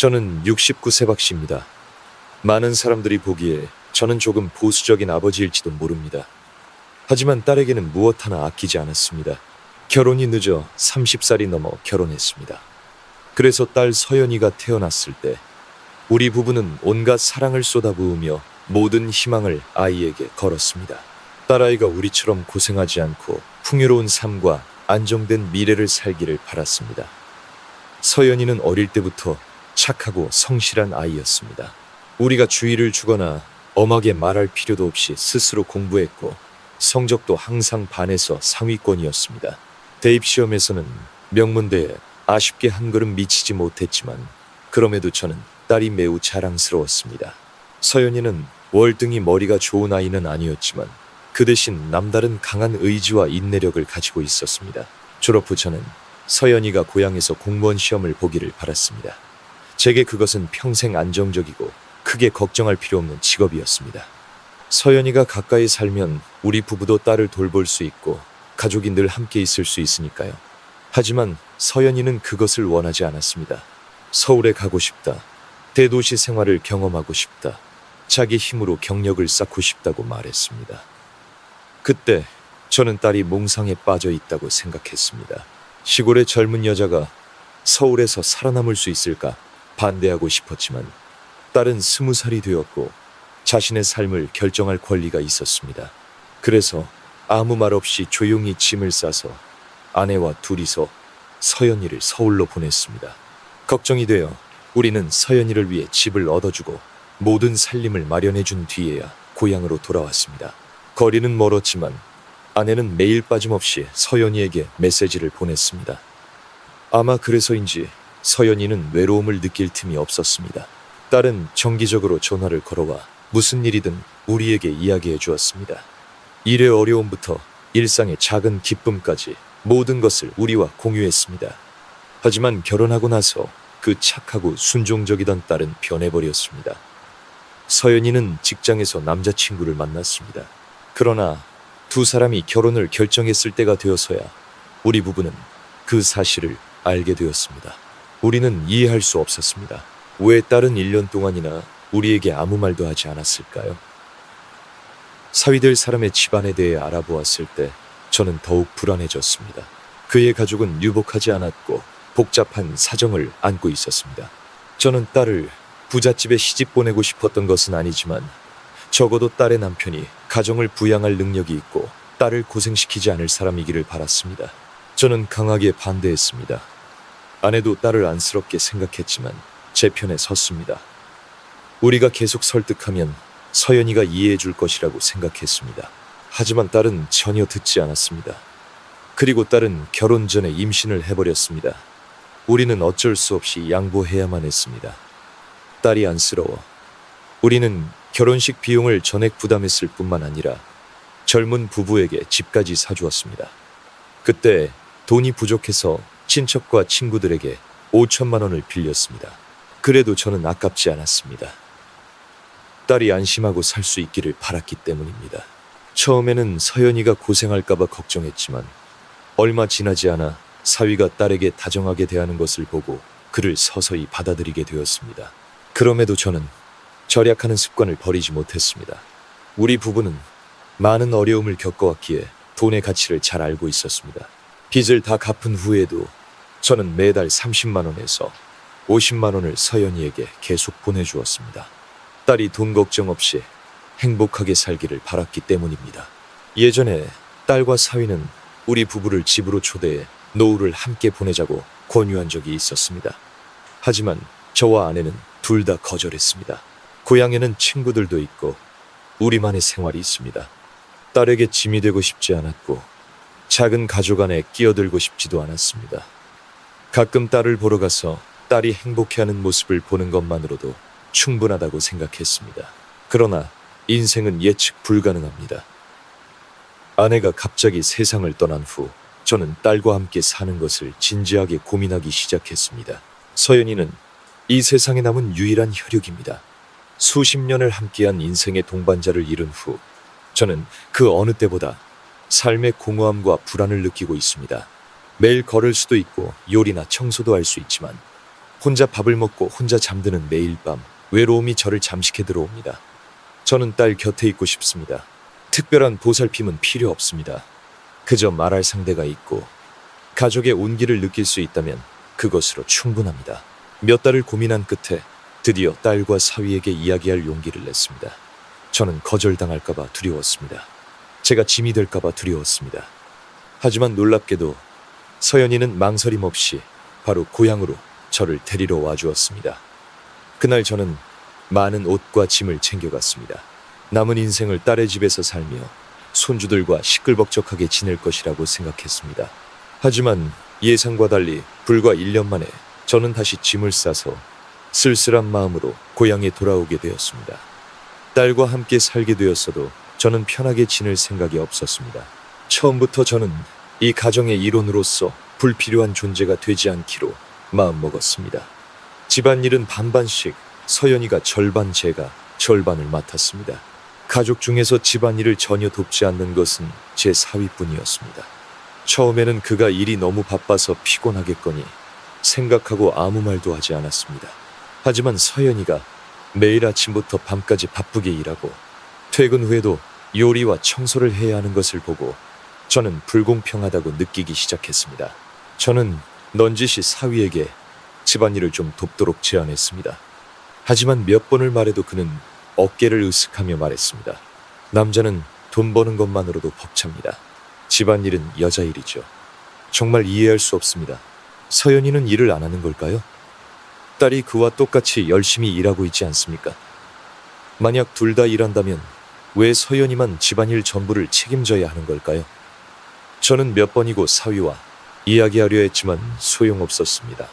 저는 69세 박씨입니다. 많은 사람들이 보기에 저는 조금 보수적인 아버지일지도 모릅니다. 하지만 딸에게는 무엇 하나 아끼지 않았습니다. 결혼이 늦어 30살이 넘어 결혼했습니다. 그래서 딸 서연이가 태어났을 때 우리 부부는 온갖 사랑을 쏟아부으며 모든 희망을 아이에게 걸었습니다. 딸아이가 우리처럼 고생하지 않고 풍요로운 삶과 안정된 미래를 살기를 바랐습니다. 서연이는 어릴 때부터 착하고 성실한 아이였습니다. 우리가 주의를 주거나 엄하게 말할 필요도 없이 스스로 공부했고 성적도 항상 반에서 상위권이었습니다. 대입시험에서는 명문대에 아쉽게 한 걸음 미치지 못했지만 그럼에도 저는 딸이 매우 자랑스러웠습니다. 서연이는 월등히 머리가 좋은 아이는 아니었지만 그 대신 남다른 강한 의지와 인내력을 가지고 있었습니다. 졸업 후 저는 서연이가 고향에서 공무원 시험을 보기를 바랐습니다. 제게 그것은 평생 안정적이고 크게 걱정할 필요 없는 직업이었습니다. 서연이가 가까이 살면 우리 부부도 딸을 돌볼 수 있고 가족이 늘 함께 있을 수 있으니까요. 하지만 서연이는 그것을 원하지 않았습니다. 서울에 가고 싶다. 대도시 생활을 경험하고 싶다. 자기 힘으로 경력을 쌓고 싶다고 말했습니다. 그때 저는 딸이 몽상에 빠져 있다고 생각했습니다. 시골의 젊은 여자가 서울에서 살아남을 수 있을까 반대하고 싶었지만 딸은 20살이 되었고 자신의 삶을 결정할 권리가 있었습니다. 그래서 아무 말 없이 조용히 짐을 싸서 아내와 둘이서 서연이를 서울로 보냈습니다. 걱정이 되어 우리는 서연이를 위해 집을 얻어주고 모든 살림을 마련해준 뒤에야 고향으로 돌아왔습니다. 거리는 멀었지만 아내는 매일 빠짐없이 서연이에게 메시지를 보냈습니다. 아마 그래서인지 서연이는 외로움을 느낄 틈이 없었습니다. 딸은 정기적으로 전화를 걸어와 무슨 일이든 우리에게 이야기해 주었습니다. 일의 어려움부터 일상의 작은 기쁨까지 모든 것을 우리와 공유했습니다. 하지만 결혼하고 나서 그 착하고 순종적이던 딸은 변해버렸습니다. 서연이는 직장에서 남자친구를 만났습니다. 그러나 두 사람이 결혼을 결정했을 때가 되어서야 우리 부부는 그 사실을 알게 되었습니다. 우리는 이해할 수 없었습니다. 왜 딸은 1년 동안이나 우리에게 아무 말도 하지 않았을까요? 사위될 사람의 집안에 대해 알아보았을 때 저는 더욱 불안해졌습니다. 그의 가족은 유복하지 않았고 복잡한 사정을 안고 있었습니다. 저는 딸을 부잣집에 시집 보내고 싶었던 것은 아니지만 적어도 딸의 남편이 가정을 부양할 능력이 있고 딸을 고생시키지 않을 사람이기를 바랐습니다. 저는 강하게 반대했습니다. 아내도 딸을 안쓰럽게 생각했지만 제 편에 섰습니다. 우리가 계속 설득하면 서연이가 이해해 줄 것이라고 생각했습니다. 하지만 딸은 전혀 듣지 않았습니다. 그리고 딸은 결혼 전에 임신을 해버렸습니다. 우리는 어쩔 수 없이 양보해야만 했습니다. 딸이 안쓰러워 우리는 결혼식 비용을 전액 부담했을 뿐만 아니라 젊은 부부에게 집까지 사주었습니다. 그때 돈이 부족해서 친척과 친구들에게 5천만 원을 빌렸습니다. 그래도 저는 아깝지 않았습니다. 딸이 안심하고 살 수 있기를 바랐기 때문입니다. 처음에는 서연이가 고생할까봐 걱정했지만 얼마 지나지 않아 사위가 딸에게 다정하게 대하는 것을 보고 그를 서서히 받아들이게 되었습니다. 그럼에도 저는 절약하는 습관을 버리지 못했습니다. 우리 부부는 많은 어려움을 겪어왔기에 돈의 가치를 잘 알고 있었습니다. 빚을 다 갚은 후에도 저는 매달 30만 원에서 50만 원을 서연이에게 계속 보내주었습니다. 딸이 돈 걱정 없이 행복하게 살기를 바랐기 때문입니다. 예전에 딸과 사위는 우리 부부를 집으로 초대해 노후를 함께 보내자고 권유한 적이 있었습니다. 하지만 저와 아내는 둘 다 거절했습니다. 고향에는 친구들도 있고 우리만의 생활이 있습니다. 딸에게 짐이 되고 싶지 않았고 작은 가족 안에 끼어들고 싶지도 않았습니다. 가끔 딸을 보러 가서 딸이 행복해하는 모습을 보는 것만으로도 충분하다고 생각했습니다. 그러나 인생은 예측 불가능합니다. 아내가 갑자기 세상을 떠난 후 저는 딸과 함께 사는 것을 진지하게 고민하기 시작했습니다. 서연이는 이 세상에 남은 유일한 혈육입니다. 수십 년을 함께한 인생의 동반자를 잃은 후 저는 그 어느 때보다 삶의 공허함과 불안을 느끼고 있습니다. 매일 걸을 수도 있고 요리나 청소도 할 수 있지만 혼자 밥을 먹고 혼자 잠드는 매일 밤 외로움이 저를 잠식해 들어옵니다. 저는 딸 곁에 있고 싶습니다. 특별한 보살핌은 필요 없습니다. 그저 말할 상대가 있고 가족의 온기를 느낄 수 있다면 그것으로 충분합니다. 몇 달을 고민한 끝에 드디어 딸과 사위에게 이야기할 용기를 냈습니다. 저는 거절당할까봐 두려웠습니다. 제가 짐이 될까봐 두려웠습니다. 하지만 놀랍게도 서연이는 망설임 없이 바로 고향으로 저를 데리러 와주었습니다. 그날 저는 많은 옷과 짐을 챙겨갔습니다. 남은 인생을 딸의 집에서 살며 손주들과 시끌벅적하게 지낼 것이라고 생각했습니다. 하지만 예상과 달리 불과 1년 만에 저는 다시 짐을 싸서 쓸쓸한 마음으로 고향에 돌아오게 되었습니다. 딸과 함께 살게 되었어도 저는 편하게 지낼 생각이 없었습니다. 처음부터 저는 이 가정의 일원으로서 불필요한 존재가 되지 않기로 마음먹었습니다. 집안일은 반반씩 서연이가 절반, 제가 절반을 맡았습니다. 가족 중에서 집안일을 전혀 돕지 않는 것은 제 사위뿐이었습니다. 처음에는 그가 일이 너무 바빠서 피곤하겠거니 생각하고 아무 말도 하지 않았습니다. 하지만 서연이가 매일 아침부터 밤까지 바쁘게 일하고 퇴근 후에도 요리와 청소를 해야 하는 것을 보고 저는 불공평하다고 느끼기 시작했습니다. 저는 넌지시 사위에게 집안일을 좀 돕도록 제안했습니다. 하지만 몇 번을 말해도 그는 어깨를 으쓱하며 말했습니다. 남자는 돈 버는 것만으로도 벅찹니다. 집안일은 여자 일이죠. 정말 이해할 수 없습니다. 서연이는 일을 안 하는 걸까요? 딸이 그와 똑같이 열심히 일하고 있지 않습니까? 만약 둘 다 일한다면 왜 서연이만 집안일 전부를 책임져야 하는 걸까요? 저는 몇 번이고 사위와 이야기하려 했지만 소용없었습니다.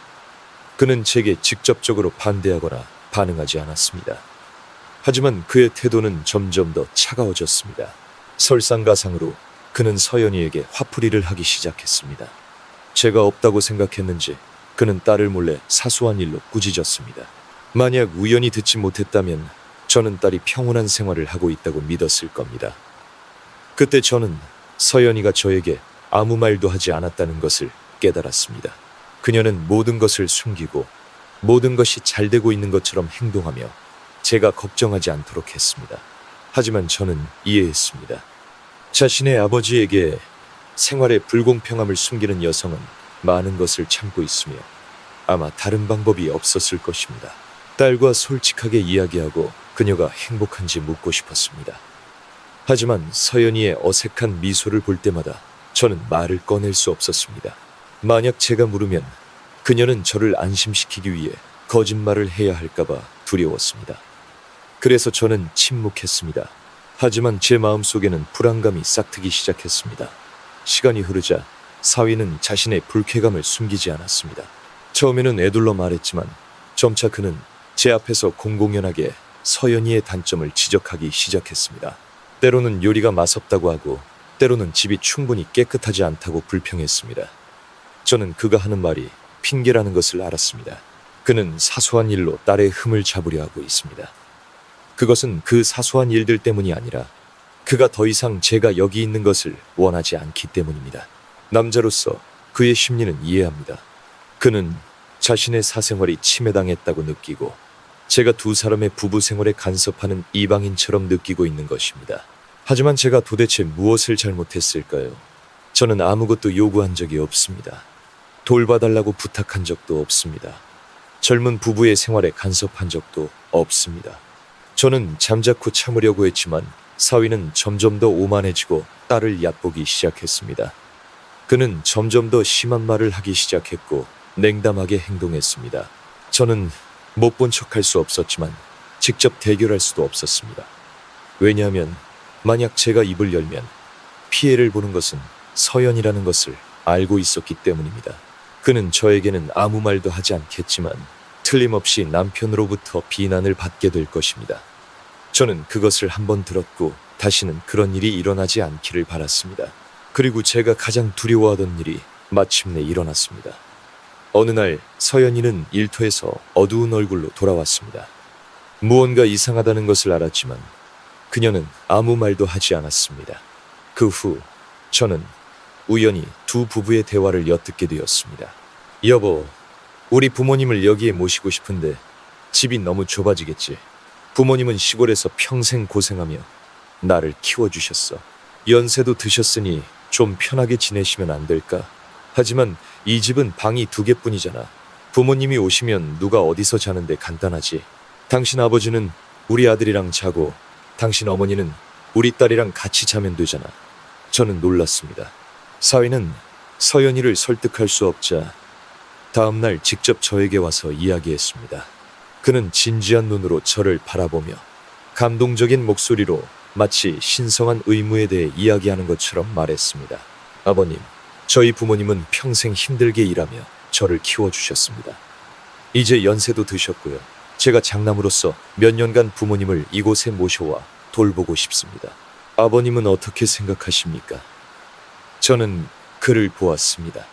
그는 제게 직접적으로 반대하거나 반응하지 않았습니다. 하지만 그의 태도는 점점 더 차가워졌습니다. 설상가상으로 그는 서연이에게 화풀이를 하기 시작했습니다. 제가 없다고 생각했는지 그는 딸을 몰래 사소한 일로 꾸짖었습니다. 만약 우연히 듣지 못했다면 저는 딸이 평온한 생활을 하고 있다고 믿었을 겁니다. 그때 저는 서연이가 저에게 아무 말도 하지 않았다는 것을 깨달았습니다. 그녀는 모든 것을 숨기고 모든 것이 잘 되고 있는 것처럼 행동하며 제가 걱정하지 않도록 했습니다. 하지만 저는 이해했습니다. 자신의 아버지에게 생활의 불공평함을 숨기는 여성은 많은 것을 참고 있으며 아마 다른 방법이 없었을 것입니다. 딸과 솔직하게 이야기하고 그녀가 행복한지 묻고 싶었습니다. 하지만 서연이의 어색한 미소를 볼 때마다 저는 말을 꺼낼 수 없었습니다. 만약 제가 물으면 그녀는 저를 안심시키기 위해 거짓말을 해야 할까봐 두려웠습니다. 그래서 저는 침묵했습니다. 하지만 제 마음속에는 불안감이 싹트기 시작했습니다. 시간이 흐르자 사위는 자신의 불쾌감을 숨기지 않았습니다. 처음에는 애둘러 말했지만 점차 그는 제 앞에서 공공연하게 서연이의 단점을 지적하기 시작했습니다. 때로는 요리가 맛없다고 하고 때로는 집이 충분히 깨끗하지 않다고 불평했습니다. 저는 그가 하는 말이 핑계라는 것을 알았습니다. 그는 사소한 일로 딸의 흠을 잡으려 하고 있습니다. 그것은 그 사소한 일들 때문이 아니라 그가 더 이상 제가 여기 있는 것을 원하지 않기 때문입니다. 남자로서 그의 심리는 이해합니다. 그는 자신의 사생활이 침해당했다고 느끼고 제가 두 사람의 부부 생활에 간섭하는 이방인처럼 느끼고 있는 것입니다. 하지만 제가 도대체 무엇을 잘못했을까요? 저는 아무것도 요구한 적이 없습니다. 돌봐달라고 부탁한 적도 없습니다. 젊은 부부의 생활에 간섭한 적도 없습니다. 저는 잠자코 참으려고 했지만 사위는 점점 더 오만해지고 딸을 얕보기 시작했습니다. 그는 점점 더 심한 말을 하기 시작했고 냉담하게 행동했습니다. 저는 못 본 척할 수 없었지만 직접 대결할 수도 없었습니다. 왜냐하면 만약 제가 입을 열면 피해를 보는 것은 서연이라는 것을 알고 있었기 때문입니다. 그는 저에게는 아무 말도 하지 않겠지만 틀림없이 남편으로부터 비난을 받게 될 것입니다. 저는 그것을 한번 들었고 다시는 그런 일이 일어나지 않기를 바랐습니다. 그리고 제가 가장 두려워하던 일이 마침내 일어났습니다. 어느 날 서연이는 일터에서 어두운 얼굴로 돌아왔습니다. 무언가 이상하다는 것을 알았지만 그녀는 아무 말도 하지 않았습니다. 그 후 저는 우연히 두 부부의 대화를 엿듣게 되었습니다. 여보, 우리 부모님을 여기에 모시고 싶은데 집이 너무 좁아지겠지. 부모님은 시골에서 평생 고생하며 나를 키워주셨어. 연세도 드셨으니 좀 편하게 지내시면 안 될까? 하지만 이 집은 방이 2개뿐이잖아. 부모님이 오시면 누가 어디서 자는데 간단하지. 당신 아버지는 우리 아들이랑 자고 당신 어머니는 우리 딸이랑 같이 자면 되잖아. 저는 놀랐습니다. 사위는 서연이를 설득할 수 없자 다음날 직접 저에게 와서 이야기했습니다. 그는 진지한 눈으로 저를 바라보며 감동적인 목소리로 마치 신성한 의무에 대해 이야기하는 것처럼 말했습니다. 아버님, 저희 부모님은 평생 힘들게 일하며 저를 키워주셨습니다. 이제 연세도 드셨고요. 제가 장남으로서 몇 년간 부모님을 이곳에 모셔와 돌보고 싶습니다. 아버님은 어떻게 생각하십니까? 저는 그를 보았습니다.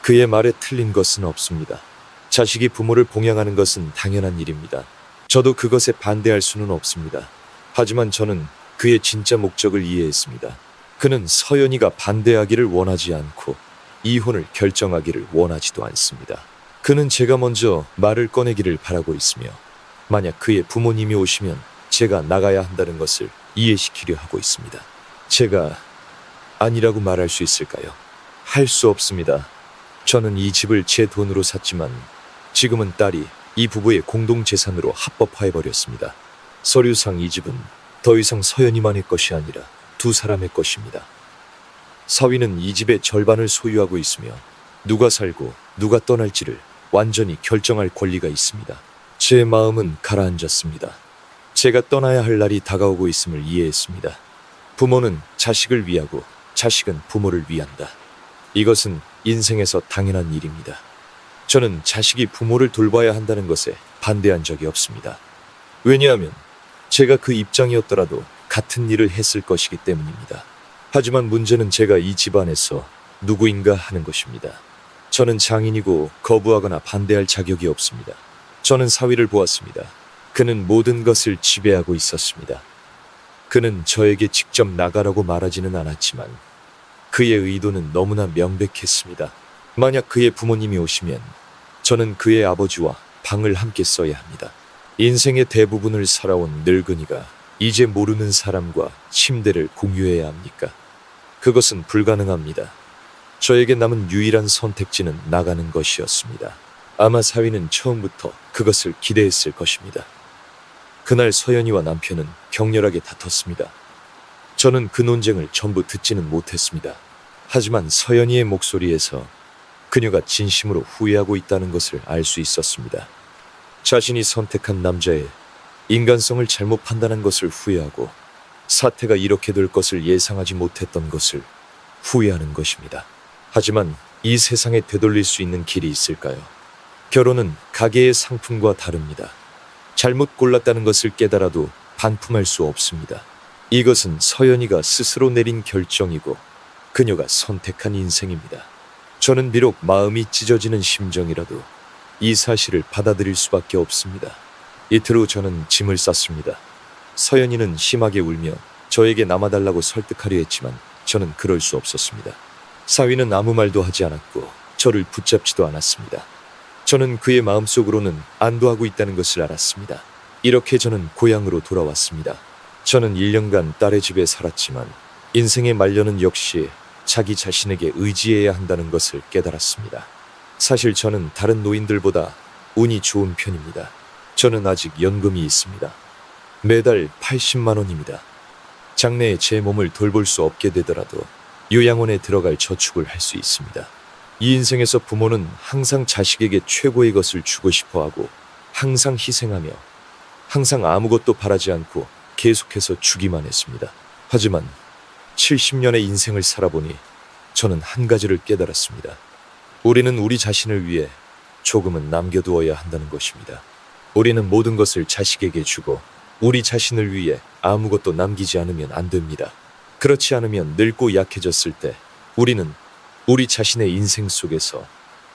그의 말에 틀린 것은 없습니다. 자식이 부모를 봉양하는 것은 당연한 일입니다. 저도 그것에 반대할 수는 없습니다. 하지만 저는 그의 진짜 목적을 이해했습니다. 그는 서연이가 반대하기를 원하지 않고 이혼을 결정하기를 원하지도 않습니다. 그는 제가 먼저 말을 꺼내기를 바라고 있으며 만약 그의 부모님이 오시면 제가 나가야 한다는 것을 이해시키려 하고 있습니다. 제가 아니라고 말할 수 있을까요? 할 수 없습니다. 저는 이 집을 제 돈으로 샀지만 지금은 딸이 이 부부의 공동재산으로 합법화해버렸습니다. 서류상 이 집은 더 이상 서연이만의 것이 아니라 2사람의 것입니다. 사위는 이 집의 절반을 소유하고 있으며 누가 살고 누가 떠날지를 완전히 결정할 권리가 있습니다. 제 마음은 가라앉았습니다. 제가 떠나야 할 날이 다가오고 있음을 이해했습니다. 부모는 자식을 위하고 자식은 부모를 위한다. 이것은 인생에서 당연한 일입니다. 저는 자식이 부모를 돌봐야 한다는 것에 반대한 적이 없습니다. 왜냐하면 제가 그 입장이었더라도 같은 일을 했을 것이기 때문입니다. 하지만 문제는 제가 이 집안에서 누구인가 하는 것입니다. 저는 장인이고 거부하거나 반대할 자격이 없습니다. 저는 사위를 보았습니다. 그는 모든 것을 지배하고 있었습니다. 그는 저에게 직접 나가라고 말하지는 않았지만 그의 의도는 너무나 명백했습니다. 만약 그의 부모님이 오시면 저는 그의 아버지와 방을 함께 써야 합니다. 인생의 대부분을 살아온 늙은이가 이제 모르는 사람과 침대를 공유해야 합니까? 그것은 불가능합니다. 저에게 남은 유일한 선택지는 나가는 것이었습니다. 아마 사위는 처음부터 그것을 기대했을 것입니다. 그날 서연이와 남편은 격렬하게 다퉜습니다. 저는 그 논쟁을 전부 듣지는 못했습니다. 하지만 서연이의 목소리에서 그녀가 진심으로 후회하고 있다는 것을 알 수 있었습니다. 자신이 선택한 남자의 인간성을 잘못 판단한 것을 후회하고 사태가 이렇게 될 것을 예상하지 못했던 것을 후회하는 것입니다. 하지만 이 세상에 되돌릴 수 있는 길이 있을까요? 결혼은 가게의 상품과 다릅니다. 잘못 골랐다는 것을 깨달아도 반품할 수 없습니다. 이것은 서연이가 스스로 내린 결정이고 그녀가 선택한 인생입니다. 저는 비록 마음이 찢어지는 심정이라도 이 사실을 받아들일 수밖에 없습니다. 이틀 후 저는 짐을 쌌습니다. 서연이는 심하게 울며 저에게 남아달라고 설득하려 했지만 저는 그럴 수 없었습니다. 사위는 아무 말도 하지 않았고 저를 붙잡지도 않았습니다. 저는 그의 마음속으로는 안도하고 있다는 것을 알았습니다. 이렇게 저는 고향으로 돌아왔습니다. 저는 1년간 딸의 집에 살았지만 인생의 말년은 역시 자기 자신에게 의지해야 한다는 것을 깨달았습니다. 사실 저는 다른 노인들보다 운이 좋은 편입니다. 저는 아직 연금이 있습니다. 매달 80만 원입니다. 장래에 제 몸을 돌볼 수 없게 되더라도 요양원에 들어갈 저축을 할 수 있습니다. 이 인생에서 부모는 항상 자식에게 최고의 것을 주고 싶어하고 항상 희생하며 항상 아무것도 바라지 않고 계속해서 주기만 했습니다. 하지만 70년의 인생을 살아보니 저는 한 가지를 깨달았습니다. 우리는 우리 자신을 위해 조금은 남겨두어야 한다는 것입니다. 우리는 모든 것을 자식에게 주고 우리 자신을 위해 아무것도 남기지 않으면 안 됩니다. 그렇지 않으면 늙고 약해졌을 때 우리는 우리 자신의 인생 속에서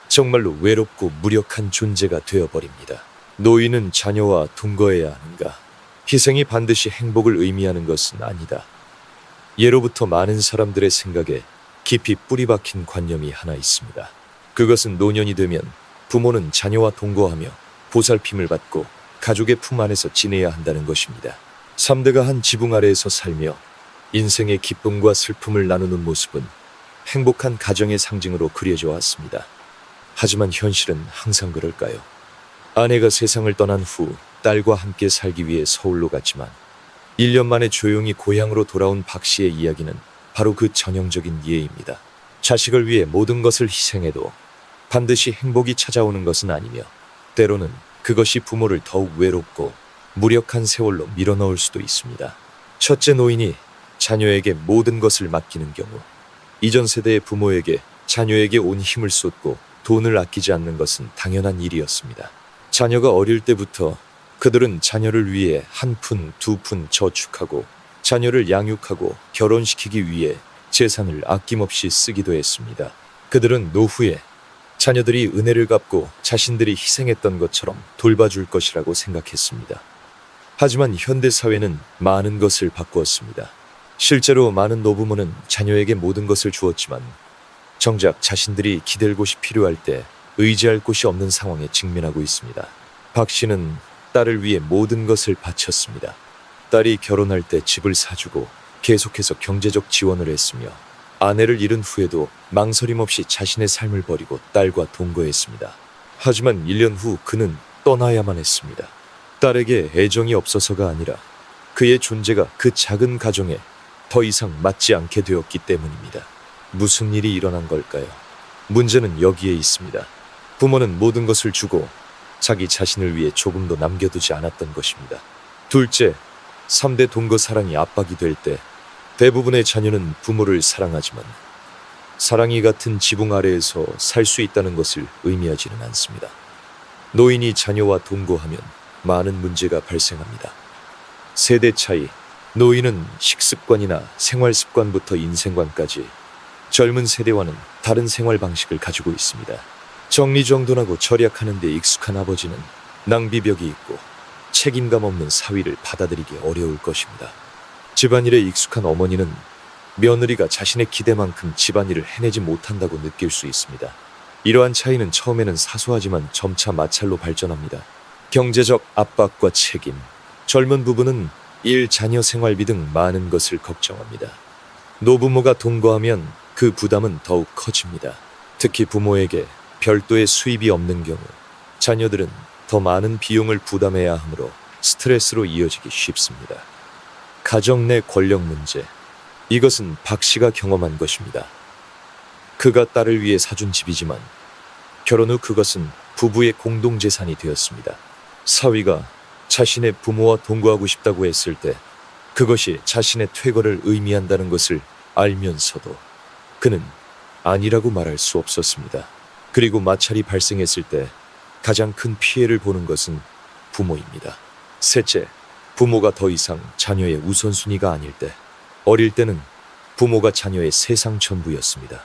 정말로 외롭고 무력한 존재가 되어버립니다. 노인은 자녀와 동거해야 하는가? 희생이 반드시 행복을 의미하는 것은 아니다. 예로부터 많은 사람들의 생각에 깊이 뿌리박힌 관념이 하나 있습니다. 그것은 노년이 되면 부모는 자녀와 동거하며 보살핌을 받고 가족의 품 안에서 지내야 한다는 것입니다. 3대가 한 지붕 아래에서 살며 인생의 기쁨과 슬픔을 나누는 모습은 행복한 가정의 상징으로 그려져 왔습니다. 하지만 현실은 항상 그럴까요? 아내가 세상을 떠난 후 딸과 함께 살기 위해 서울로 갔지만 1년 만에 조용히 고향으로 돌아온 박 씨의 이야기는 바로 그 전형적인 예입니다. 자식을 위해 모든 것을 희생해도 반드시 행복이 찾아오는 것은 아니며 때로는 그것이 부모를 더욱 외롭고 무력한 세월로 밀어넣을 수도 있습니다. 첫째, 노인이 자녀에게 모든 것을 맡기는 경우, 이전 세대의 부모에게 자녀에게 온 힘을 쏟고 돈을 아끼지 않는 것은 당연한 일이었습니다. 자녀가 어릴 때부터 그들은 자녀를 위해 한 푼, 두 푼 저축하고 자녀를 양육하고 결혼시키기 위해 재산을 아낌없이 쓰기도 했습니다. 그들은 노후에 자녀들이 은혜를 갚고 자신들이 희생했던 것처럼 돌봐줄 것이라고 생각했습니다. 하지만 현대 사회는 많은 것을 바꾸었습니다. 실제로 많은 노부모는 자녀에게 모든 것을 주었지만 정작 자신들이 기댈 곳이 필요할 때 의지할 곳이 없는 상황에 직면하고 있습니다. 박 씨는 딸을 위해 모든 것을 바쳤습니다. 딸이 결혼할 때 집을 사주고 계속해서 경제적 지원을 했으며 아내를 잃은 후에도 망설임 없이 자신의 삶을 버리고 딸과 동거했습니다. 하지만 1년 후 그는 떠나야만 했습니다. 딸에게 애정이 없어서가 아니라 그의 존재가 그 작은 가정에 더 이상 맞지 않게 되었기 때문입니다. 무슨 일이 일어난 걸까요? 문제는 여기에 있습니다. 부모는 모든 것을 주고 자기 자신을 위해 조금도 남겨두지 않았던 것입니다. 둘째, 3대 동거 사랑이 압박이 될 때 대부분의 자녀는 부모를 사랑하지만 사랑이 같은 지붕 아래에서 살 수 있다는 것을 의미하지는 않습니다. 노인이 자녀와 동거하면 많은 문제가 발생합니다. 세대 차이, 노인은 식습관이나 생활 습관부터 인생관까지 젊은 세대와는 다른 생활 방식을 가지고 있습니다. 정리정돈하고 절약하는 데 익숙한 아버지는 낭비벽이 있고 책임감 없는 사위를 받아들이기 어려울 것입니다. 집안일에 익숙한 어머니는 며느리가 자신의 기대만큼 집안일을 해내지 못한다고 느낄 수 있습니다. 이러한 차이는 처음에는 사소하지만 점차 마찰로 발전합니다. 경제적 압박과 책임, 젊은 부부는 일, 자녀 생활비 등 많은 것을 걱정합니다. 노부모가 동거하면 그 부담은 더욱 커집니다. 특히 부모에게 별도의 수입이 없는 경우 자녀들은 더 많은 비용을 부담해야 하므로 스트레스로 이어지기 쉽습니다. 가정 내 권력 문제, 이것은 박 씨가 경험한 것입니다. 그가 딸을 위해 사준 집이지만 결혼 후 그것은 부부의 공동재산이 되었습니다. 사위가 자신의 부모와 동거하고 싶다고 했을 때 그것이 자신의 퇴거를 의미한다는 것을 알면서도 그는 아니라고 말할 수 없었습니다. 그리고 마찰이 발생했을 때 가장 큰 피해를 보는 것은 부모입니다. 셋째, 부모가 더 이상 자녀의 우선순위가 아닐 때, 어릴 때는 부모가 자녀의 세상 전부였습니다.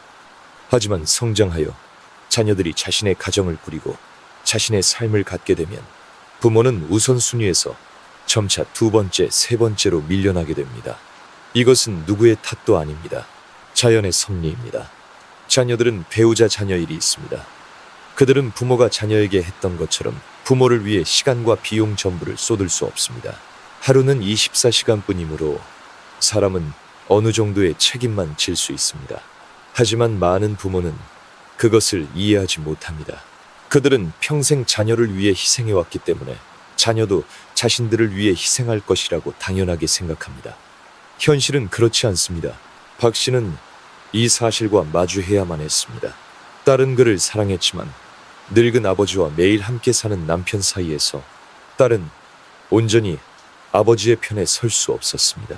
하지만 성장하여 자녀들이 자신의 가정을 꾸리고 자신의 삶을 갖게 되면 부모는 우선순위에서 점차 두 번째, 세 번째로 밀려나게 됩니다. 이것은 누구의 탓도 아닙니다. 자연의 섭리입니다. 자녀들은 배우자 자녀일이 있습니다. 그들은 부모가 자녀에게 했던 것처럼 부모를 위해 시간과 비용 전부를 쏟을 수 없습니다. 하루는 24시간뿐이므로 사람은 어느 정도의 책임만 질 수 있습니다. 하지만 많은 부모는 그것을 이해하지 못합니다. 그들은 평생 자녀를 위해 희생해왔기 때문에 자녀도 자신들을 위해 희생할 것이라고 당연하게 생각합니다. 현실은 그렇지 않습니다. 박 씨는 이 사실과 마주해야만 했습니다. 딸은 그를 사랑했지만 늙은 아버지와 매일 함께 사는 남편 사이에서 딸은 온전히 아버지의 편에 설 수 없었습니다.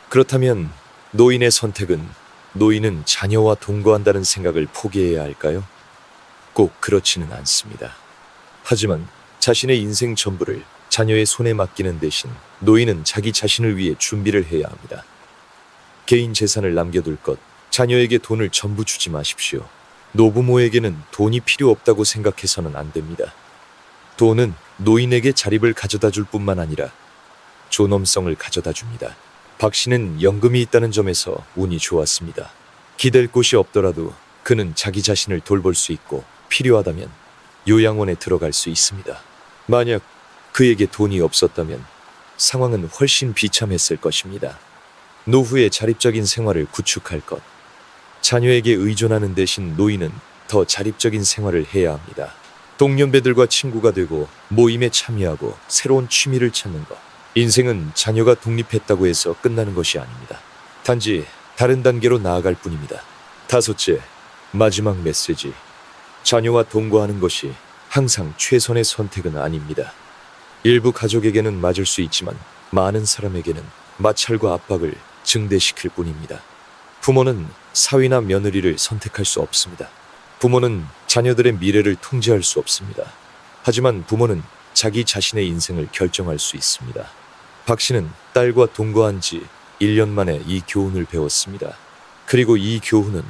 그렇다면 노인의 선택은 노인은 자녀와 동거한다는 생각을 포기해야 할까요? 꼭 그렇지는 않습니다. 하지만 자신의 인생 전부를 자녀의 손에 맡기는 대신 노인은 자기 자신을 위해 준비를 해야 합니다. 개인 재산을 남겨둘 것, 자녀에게 돈을 전부 주지 마십시오. 노부모에게는 돈이 필요 없다고 생각해서는 안 됩니다. 돈은 노인에게 자립을 가져다 줄 뿐만 아니라 존엄성을 가져다 줍니다. 박 씨는 연금이 있다는 점에서 운이 좋았습니다. 기댈 곳이 없더라도 그는 자기 자신을 돌볼 수 있고 필요하다면 요양원에 들어갈 수 있습니다. 만약 그에게 돈이 없었다면 상황은 훨씬 비참했을 것입니다. 노후의 자립적인 생활을 구축할 것. 자녀에게 의존하는 대신 노인은 더 자립적인 생활을 해야 합니다. 동년배들과 친구가 되고 모임에 참여하고 새로운 취미를 찾는 것. 인생은 자녀가 독립했다고 해서 끝나는 것이 아닙니다. 단지 다른 단계로 나아갈 뿐입니다. 다섯째, 마지막 메시지. 자녀와 동거하는 것이 항상 최선의 선택은 아닙니다. 일부 가족에게는 맞을 수 있지만 많은 사람에게는 마찰과 압박을 증대시킬 뿐입니다. 부모는 사위나 며느리를 선택할 수 없습니다. 부모는 자녀들의 미래를 통제할 수 없습니다. 하지만 부모는 자기 자신의 인생을 결정할 수 있습니다. 박 씨는 딸과 동거한 지 1년 만에 이 교훈을 배웠습니다. 그리고 이 교훈은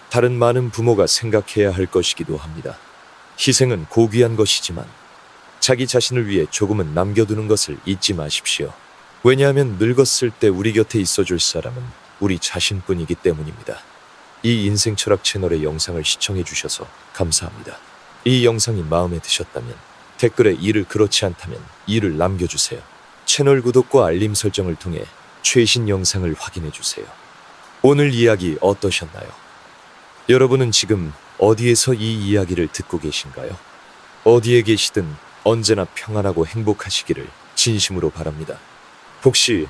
다른 많은 부모가 생각해야 할 것이기도 합니다. 희생은 고귀한 것이지만 자기 자신을 위해 조금은 남겨두는 것을 잊지 마십시오. 왜냐하면 늙었을 때 우리 곁에 있어줄 사람은 우리 자신뿐이기 때문입니다. 이 인생 철학 채널의 영상을 시청해 주셔서 감사합니다. 이 영상이 마음에 드셨다면 댓글에 이를 그렇지 않다면 이를 남겨주세요. 채널 구독과 알림 설정을 통해 최신 영상을 확인해 주세요. 오늘 이야기 어떠셨나요? 여러분은 지금 어디에서 이 이야기를 듣고 계신가요? 어디에 계시든 언제나 평안하고 행복하시기를 진심으로 바랍니다. 혹시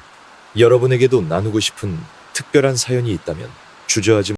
여러분에게도 나누고 싶은 특별한 사연이 있다면 주저하지